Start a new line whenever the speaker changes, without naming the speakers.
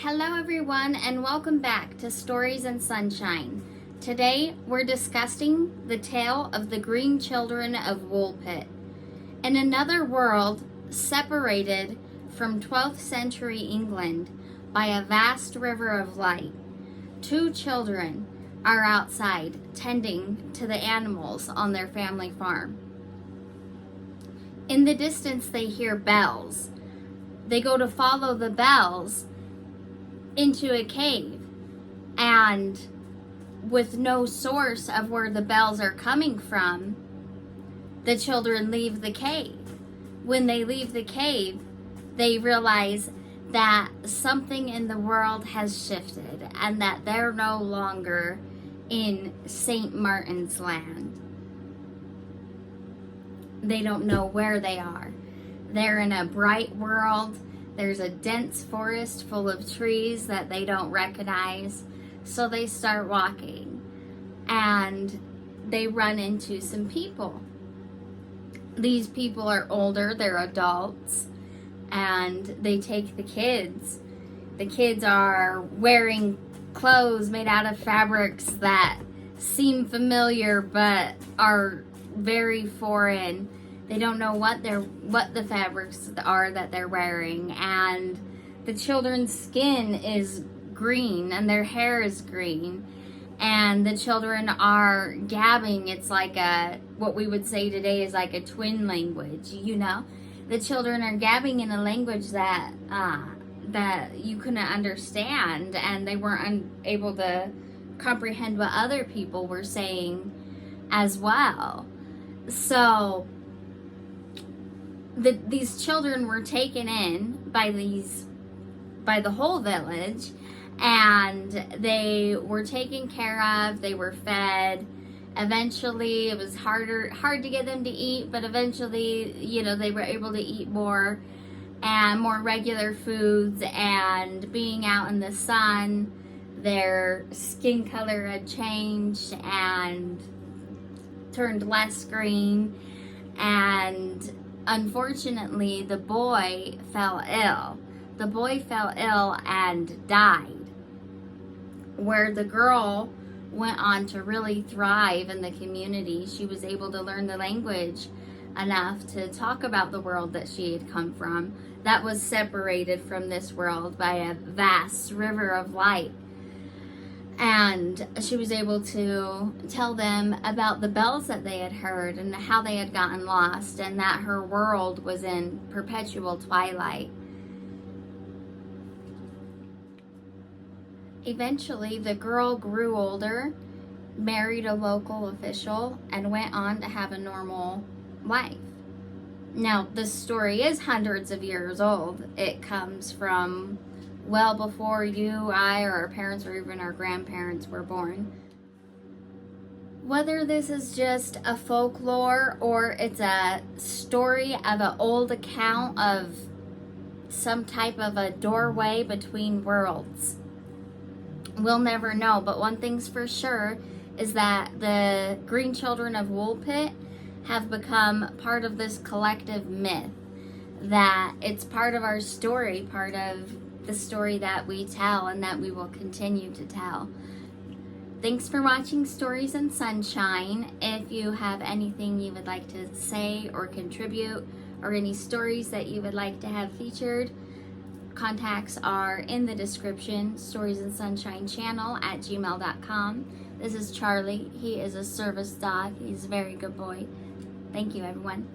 Hello everyone and welcome back to Stories and Sunshine. Today we're discussing the tale of the green children of Woolpit. In another world, separated from 12th century England by a vast river of light, two children are outside tending to the animals on their family farm. In the distance they hear bells. They go to follow the bells into a cave, and with no source of where the bells are coming from, the children leave the cave. When they leave the cave, they realize that something in the world has shifted and that they're no longer in St. Martin's land. They don't know where they are. They're in a bright world. There's a dense forest full of trees that they don't recognize. So they start walking and they run into some people. These people are older, they're adults, and they take the kids. The kids are wearing clothes made out of fabrics that seem familiar but are very foreign. They don't know what the fabrics are that they're wearing, and the children's skin is green and their hair is green, and the children are gabbing. It's like what we would say today is like a twin language, you know. The children are gabbing in a language that you couldn't understand, and they weren't able to comprehend what other people were saying as well. So these children were taken in by the whole village, and they were taken care of. They were fed. Eventually, it was hard to get them to eat, but eventually, they were able to eat more and more regular foods. And being out in the sun, their skin color had changed and turned less green, and unfortunately, the boy fell ill. The boy fell ill and died, where the girl went on to really thrive in the community. She was able to learn the language enough to talk about the world that she had come from, that was separated from this world by a vast river of light. And she was able to tell them about the bells that they had heard and how they had gotten lost, and that her world was in perpetual twilight. Eventually, the girl grew older, married a local official, and went on to have a normal life. Now, the story is hundreds of years old. It comes from well before you, I, or our parents, or even our grandparents were born. Whether this is just a folklore or it's a story of an old account of some type of a doorway between worlds, we'll never know. But one thing's for sure is that the green children of Woolpit have become part of this collective myth, that it's part of our story, part of the story that we tell and that we will continue to tell. Thanks for watching Stories and Sunshine. If you have anything you would like to say or contribute, or any stories that you would like to have featured, contacts are in the description. storiesandsunshinechannel@gmail.com. This is Charlie. He is a service dog. He's a very good boy. Thank you, everyone.